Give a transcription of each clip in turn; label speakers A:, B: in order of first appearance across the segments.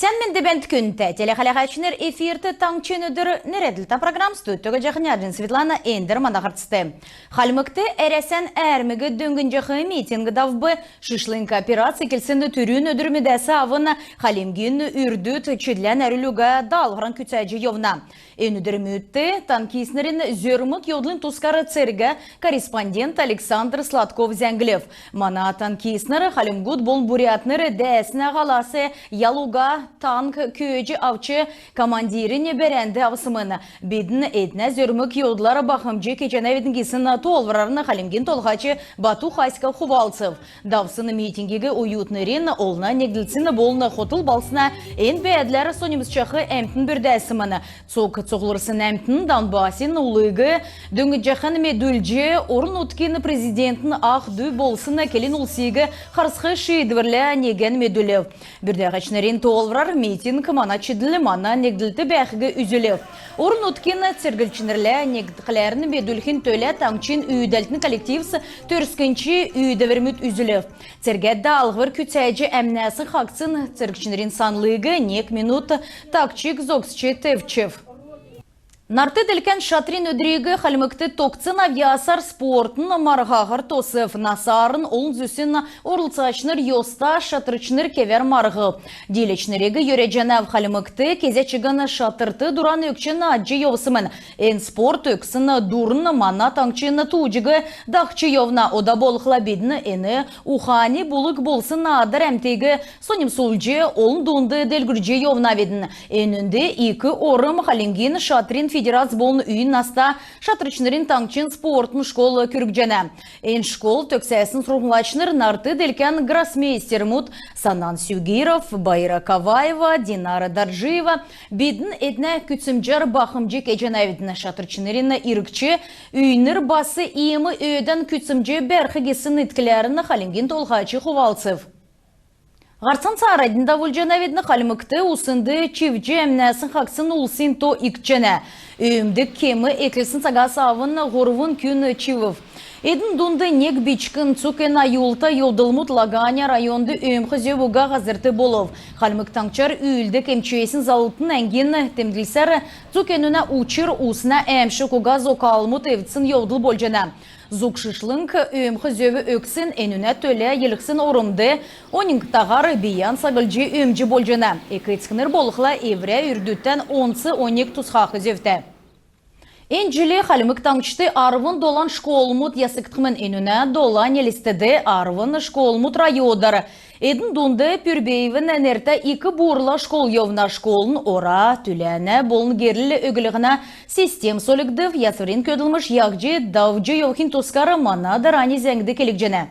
A: Sen men de bent künte, telehalaqaçner efirte tangçın ödür neredilta program stüdyoga жақын Светлана Эндер манағыртысты. Халмыкты әресен әрмігі дөңгін жақы митингі давбы шышлынка операция келсінді түрін өдірмедесі авына халимгін үрдіт чедлен әрілуға далғыран күтәжі евна. Ен өдірметті танкиснерін зөрмік йодлын тускары церге корреспондент Александр Сладков зәңгілев. Мана танкиснер халимгуд бол бурятнер дәсіне ғаласы ялуға танк күйөжі авчы командиріне беренді авсымыны. Бедін әдіне зөрмік йодлары бақымжы кеченәветін кесін толварарыны халимген толғачы Бату Хайска Хувалцев. Давсыны митингеге уютнырин олна негділсіні болны хотыл балсына ән бәділері сонымызчақы әмтін бірдәсіміні. Цоғлырсын әмтін Донбасин улығы дөңгі жақын медүлже орын өткен президентін ақ дөй болсына келін ұлсигі қарсқы шейдвірлі неген медүлев. Бірдәғачнерін толварар митинг мана чеділі мана негділті бәхігі үзілев. Орын өткен цергілчінерлі негдіқлерін медүлхін төлі таңчын үйдәлтін коллективсы төрскінші үйдіверміт үзілев. Цергәдді алғыр күтәжі әмнәсі қақсын цергілчінерін санлығы нек минут такчик зоксчы тевчев. Нарты ділкен шатрин өдрегі қалмыкты тоқцын авиасар спортын марғағыр тосып, насарын олын зүсін орылцачныр йоста шатрычныр кевер марғы. Делечнерегі йөреженәв қалмыкты кезечігін шатырты дуран өкчін аджы йовсымын. Эн спорт өксін дурын мана таңчын туджығы дақчы йовна ода болықла бедіні әні ухани бұлық болсын адыр әмтегі соним сулжы олын дұнды делгіржі йовна бедін. Энінде екі орым қалимген шатрин федерация болын үйін наста шатрычнырын таңчын спортын школы күргжені. Эн школ төксәсін сұрғылачныр нарты делкен гроссмейстер мұд Санан Сюгиров, Байра Каваева, Динара Даржиева бедін әдіне күтсімжер бақымжы кәженәвідіні шатрычнырын ирікчі үйінір басы иемі өйден күтсімжі бәрхігесін үткілеріні қалимген толғачы Хувалцев. Ғарсан сарайдында вұлжанаведіні қалымықты ұсынды чевжі әмнәсін қақсын ұлсын то икчені. Үйімдік кемі екілсін сағасы авын ғорвын күн чевів. Эдін дұнды нек бичкін цукен айулта йодылмут Лаганя районды үйімқы зөбуға ғазырты болов. Қалымықтаңчар үйілді кемчейсін залытын әңген темділсәрі цукенуна учыр ұсына әмші куға зокалмут евцін йодыл болжана. Зукшышлынк үйімқы зөбі өксін әнуна төлі еліксін орымды, онинг тағары биян сағылжы үйімжі болжана. Екітскінір болықла евре үрдіттен 10-12 тұсқақы зөвді. Энджили халымык таңчты арвын долан школмут ясыктықмын энуна долан елістеді арвын школмут райодары. Эдін дұнды пүрбейвін әнерті екі бұрла школ евна школын ора түләні болын герлі өгілігіна систем солігдів ясырын көділміш яғжы давжы евхин тұскары мана дарани зәңді келік жіне.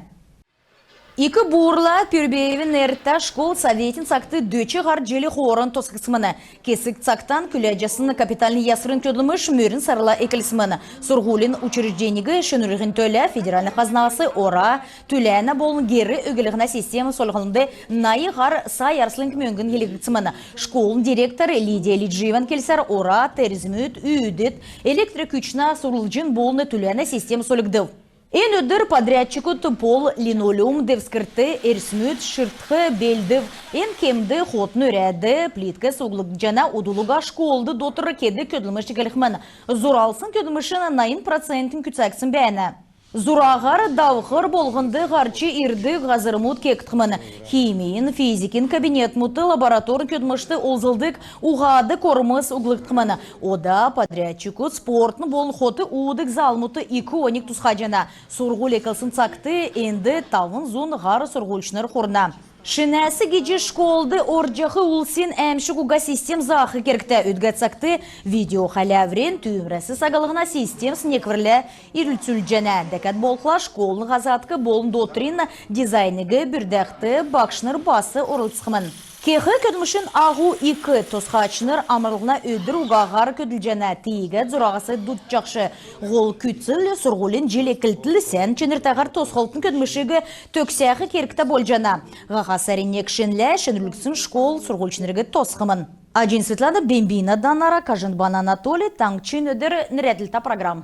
A: Екі бұрла пүрбейвін әртті школ советин сақты дөчі ғар желі қорын тосқысымыны. Кесік сақтан күләжесін капиталны ясырын көділміш мөрін сарыла екілісіміні. Сұрғулин учрежденігі шынырығын төлі федеральны қазнасы ора түләні болын гері өгілігіна система солғылынды найы ғар сай арслынк мөңгін елігісіміні. Школын директоры Лидия Лидживан келсер ора терізмөт, үйдет, электрокүчна сұрылжын болыны түләні система солығдыв. Эн өдір подрядчику пол линолеум девскірті әрсмөт шыртқы белдів. Эн кемді хотын өрәді плитка соғылық жана удулуға школды дотыры кеді көділміші келіқмін. Зуралсын көділмішін 9% күтсәксін бәйіні. Зурағар дауқыр болғынды ғарчы ирді ғазырмут кектіқмін. Химиин, физикин, кабинет мұты, лабораторын көдмішті олзылдық уғады корымыз ұғылықтықмын. Ода подрядчику спортын болын хоты уыдық залмұты 2-12 тұсқа жана. Сұрғыл екілсін цақты енді тавын зон ғары сұрғылшыныр қорына. Шинәсі геже школды орджақы ұлсен әмші құға систем зақы керікті өдгәтсақты видео қаляврен түйімрәсі сағалығына систем снеквірлі ирілцүл жәнә. Дәкәт болқыла школын ғазатқы болын дотрин дизайныға бүрдәқті бақшыныр басы орылсықмын. Кеғі көдмішін ағу 2 тосқачыныр амырлығына өдір ұғағар көділжәні тейгі зұрағасы дұтчақшы. Ғол күтсіл сұрғылын желекілтілі сән ченіртағар тосқалтын көдмішігі төксәқі керікті болжана. Ғағасаринек шынлі шынрүліксін школ сұрғылшынырғы тосқымын. Аджин Светлана Бембина Данара, Кажынбан Анатолий, Таңчын өдір нірәділті программ.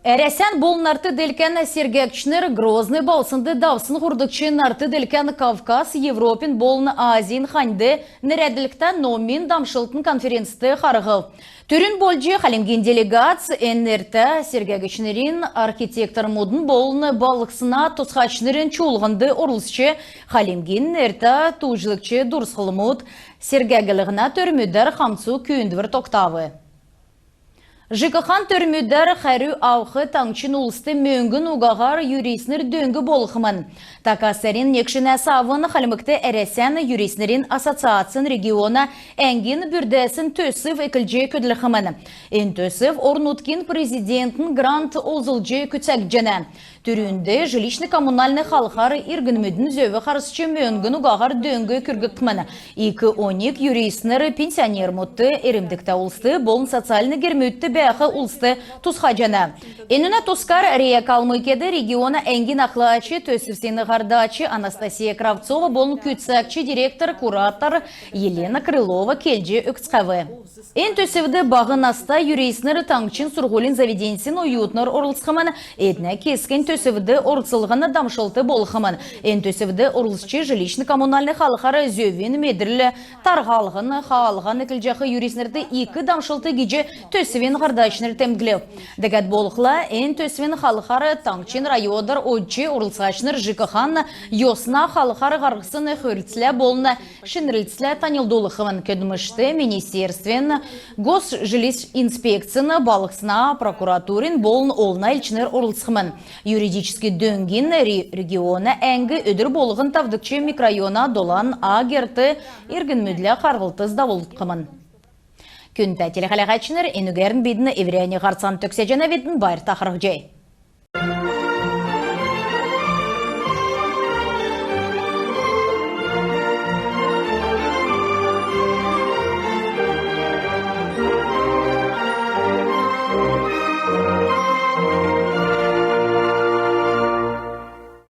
A: Әресен бол нарты делкен сергекчнер Грозный балсынды давсын құрдықчы нарты делкен Кавказ, Европин болын Азин ханды нерәділікті номин дамшылтын конференцияты қарығы. Түрін болжы қалемген делегат әнерті сергекчнерін архитектор модын болын балықсына тұсқачнерін чулғынды орылсчы қалемген әрті тұжылықчы дұрсқылымуд сергегілігіна түрмүдер қамсу күйіндівір тоқтавы. Жықықан түрмүдер қәрі ауқы таңчын ұлысты мөңгін ұғағар юриснер дөңгі болықымын. Такасарин некшіне савын қалымықты әресен юриснерин ассоциациян региона әңгін бүрдәсін төсів екілже көділіқымын. Эн төсів орнуткин президентін грант озылжы күтсәк жәні. Түрінде жилищно-коммунальный халқары иргінмүдін зөві қарысчы мөңгін ұғағар дөңгі күргіктімін. 2-12 юриснер пенсионер мұтты ерімдікті ұлысты болын социальны гермөтті бәқі ұлысты тұсқа жана. Энуна тұскар рея калмыкеді региона әңгін ақлаачы төсівсені ғардачы Анастасия Кравцова болын күтсәкчі директор, куратор Елена Крылова келжі өкцқавы. Эн төсівді бағын аста юриснер таңчын сұрғолин заведенсін уютнар орылсқымын, әдіне кескен төсівді орылсылғаны дамшылты болқымын. Эн төсівді орылсчы жилищно-коммунальный халықары зөвен медірлі тарғалғын, қағалған екілжақы юриснерді 2 дамшылты геже төсівен ғардачнер тәмгілеу. Дәгәт болықла, эн төсівен халықары таңчын райодар өтчі орылсачнер жықыған йосна халықары ғарғысын көрілтілі болына шынрылтілі танылдолықымын. Көдімішті министерствен госжилищ инспекцияны балықсына прокуратурин болын олна илчінер орылсқымын. Юридически дөңген региона әңгі өдір болығын тавдықчы микрорайона долан агерті иргін мүдлі қарғылтыз давылытқымын. Күнті телехалағачыныр, енігерін бедіні еврейіне ғарсан төксе жана бедін байыр тақырық жай.